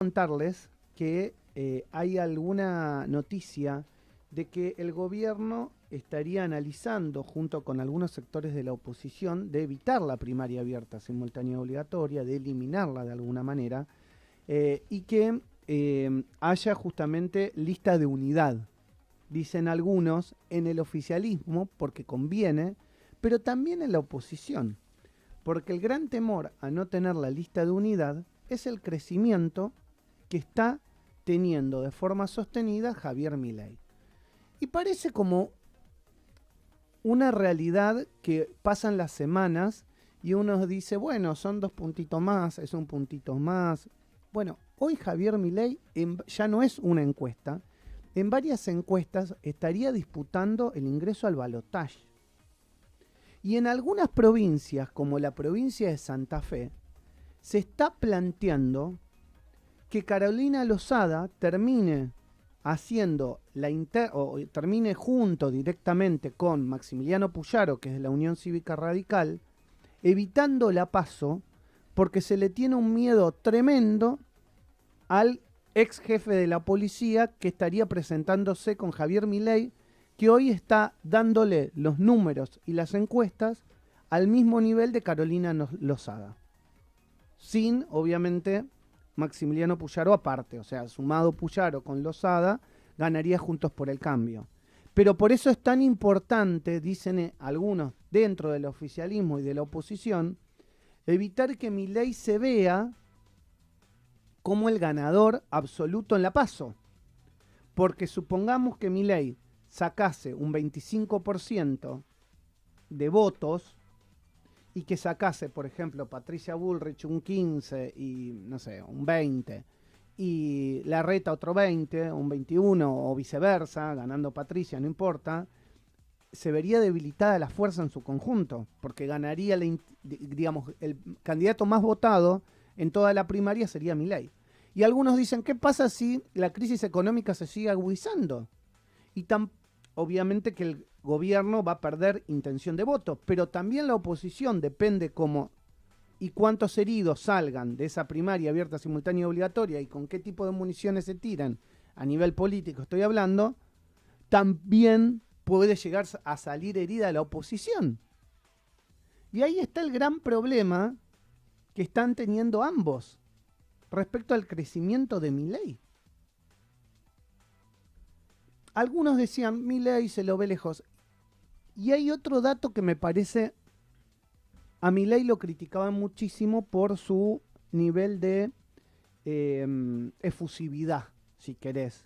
contarles que hay alguna noticia de que el gobierno estaría analizando, junto con algunos sectores de la oposición, de evitar la primaria abierta simultánea y obligatoria, de eliminarla de alguna manera, y que haya justamente lista de unidad, dicen algunos, en el oficialismo, porque conviene, pero también en la oposición, porque el gran temor a no tener la lista de unidad es el crecimiento que está teniendo de forma sostenida Javier Milei. Y parece como una realidad que pasan las semanas y uno dice, bueno, son 2 puntitos más, es un puntito más. Bueno, hoy Javier Milei ya no es una encuesta. En varias encuestas estaría disputando el ingreso al balotaje. Y en algunas provincias, como la provincia de Santa Fe, se está planteando que Carolina Lozada termine haciendo o termine junto directamente con Maximiliano Puyaro, que es de la Unión Cívica Radical, evitando la PASO, porque se le tiene un miedo tremendo al ex jefe de la policía que estaría presentándose con Javier Milei, que hoy está dándole los números y las encuestas al mismo nivel de Carolina Lozada. Sin, obviamente, Maximiliano Puyaro aparte, o sea, sumado Puyaro con Lozada, ganaría Juntos por el Cambio. Pero por eso es tan importante, dicen algunos dentro del oficialismo y de la oposición, evitar que Milei se vea como el ganador absoluto en la PASO. Porque supongamos que Milei sacase un 25% de votos y que sacase, por ejemplo, Patricia Bullrich un 15 y, no sé, un 20, y Larreta otro 20, un 21 o viceversa, ganando Patricia, no importa, se vería debilitada la fuerza en su conjunto, porque ganaría, digamos, el candidato más votado en toda la primaria sería Milei. Y algunos dicen, ¿qué pasa si la crisis económica se sigue agudizando? Y obviamente que el gobierno va a perder intención de voto, pero también la oposición, depende cómo y cuántos heridos salgan de esa primaria abierta, simultánea y obligatoria y con qué tipo de municiones se tiran a nivel político, estoy hablando, también puede llegar a salir herida la oposición. Y ahí está el gran problema que están teniendo ambos respecto al crecimiento de Milei. Algunos decían, Milei se lo ve lejos. Y hay otro dato que me parece, a Milei lo criticaban muchísimo por su nivel de efusividad, si querés,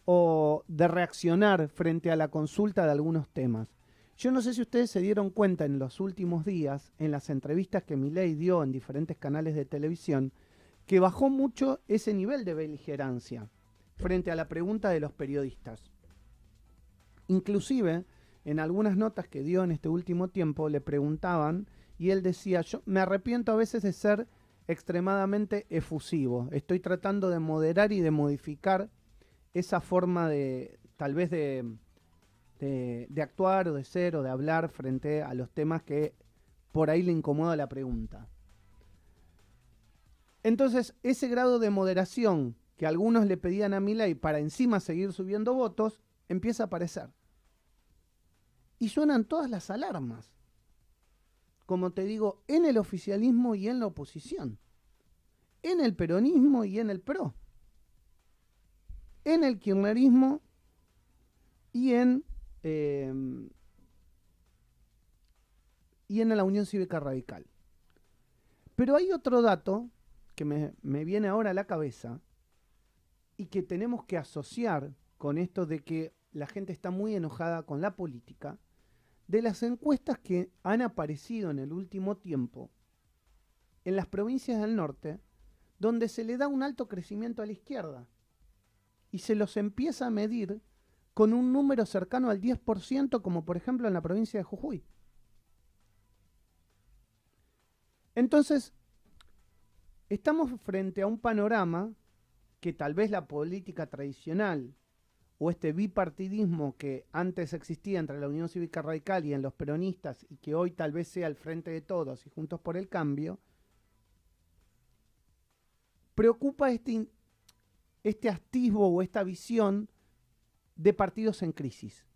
o de reaccionar frente a la consulta de algunos temas. Yo no sé si ustedes se dieron cuenta en los últimos días, en las entrevistas que Milei dio en diferentes canales de televisión, que bajó mucho ese nivel de beligerancia frente a la pregunta de los periodistas. Inclusive, en algunas notas que dio en este último tiempo, le preguntaban y él decía, yo me arrepiento a veces de ser extremadamente efusivo. Estoy tratando de moderar y de modificar esa forma de, tal vez de actuar o de ser o de hablar frente a los temas que por ahí le incomoda la pregunta. Entonces, ese grado de moderación que algunos le pedían a Milei para encima seguir subiendo votos, empieza a aparecer. Y suenan todas las alarmas, como te digo, en el oficialismo y en la oposición, en el peronismo y en el PRO, en el kirchnerismo y en la Unión Cívica Radical. Pero hay otro dato que me viene ahora a la cabeza y que tenemos que asociar con esto de que la gente está muy enojada con la política, de las encuestas que han aparecido en el último tiempo en las provincias del norte, donde se le da un alto crecimiento a la izquierda y se los empieza a medir con un número cercano al 10%, como por ejemplo en la provincia de Jujuy. Entonces, estamos frente a un panorama que tal vez la política tradicional o este bipartidismo que antes existía entre la Unión Cívica Radical y en los peronistas y que hoy tal vez sea el Frente de Todos y Juntos por el Cambio, preocupa este atisbo o esta visión de partidos en crisis.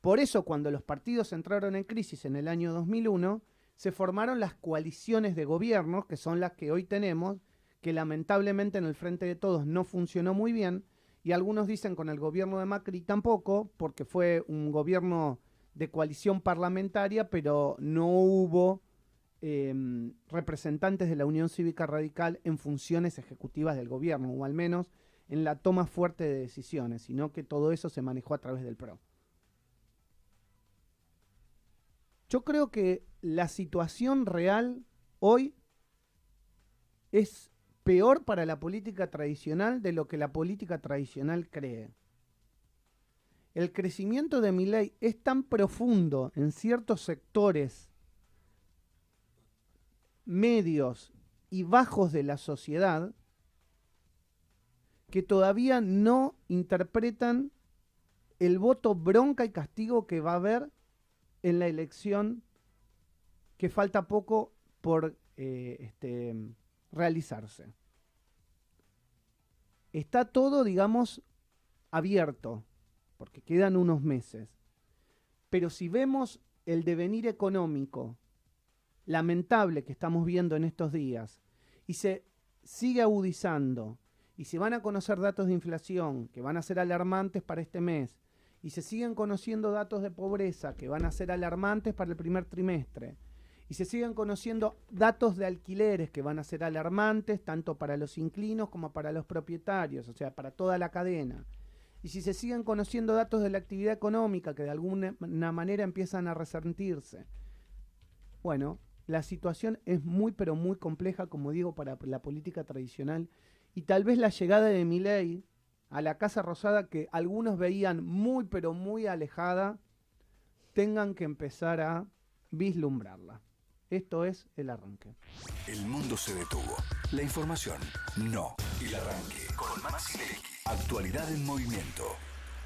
Por eso, cuando los partidos entraron en crisis en el año 2001, se formaron las coaliciones de gobierno, que son las que hoy tenemos, que lamentablemente en el Frente de Todos no funcionó muy bien, y algunos dicen con el gobierno de Macri tampoco, porque fue un gobierno de coalición parlamentaria, pero no hubo representantes de la Unión Cívica Radical en funciones ejecutivas del gobierno, o al menos en la toma fuerte de decisiones, sino que todo eso se manejó a través del PRO. Yo creo que la situación real hoy es peor para la política tradicional de lo que la política tradicional cree. El crecimiento de Milei es tan profundo en ciertos sectores medios y bajos de la sociedad que todavía no interpretan el voto bronca y castigo que va a haber en la elección que falta poco por realizarse. Está todo, digamos, abierto, porque quedan unos meses. Pero si vemos el devenir económico lamentable que estamos viendo en estos días y se sigue agudizando y se van a conocer datos de inflación que van a ser alarmantes para este mes y se siguen conociendo datos de pobreza que van a ser alarmantes para el primer trimestre y se siguen conociendo datos de alquileres que van a ser alarmantes tanto para los inquilinos como para los propietarios, o sea, para toda la cadena. Y si se siguen conociendo datos de la actividad económica que de alguna manera empiezan a resentirse, bueno, la situación es muy pero muy compleja, como digo, para la política tradicional, y tal vez la llegada de Milei a la Casa Rosada, que algunos veían muy pero muy alejada, tengan que empezar a vislumbrarla. Esto es El Arranque. El mundo se detuvo. La información no. El Arranque con Maxi Leguy. Actualidad en movimiento.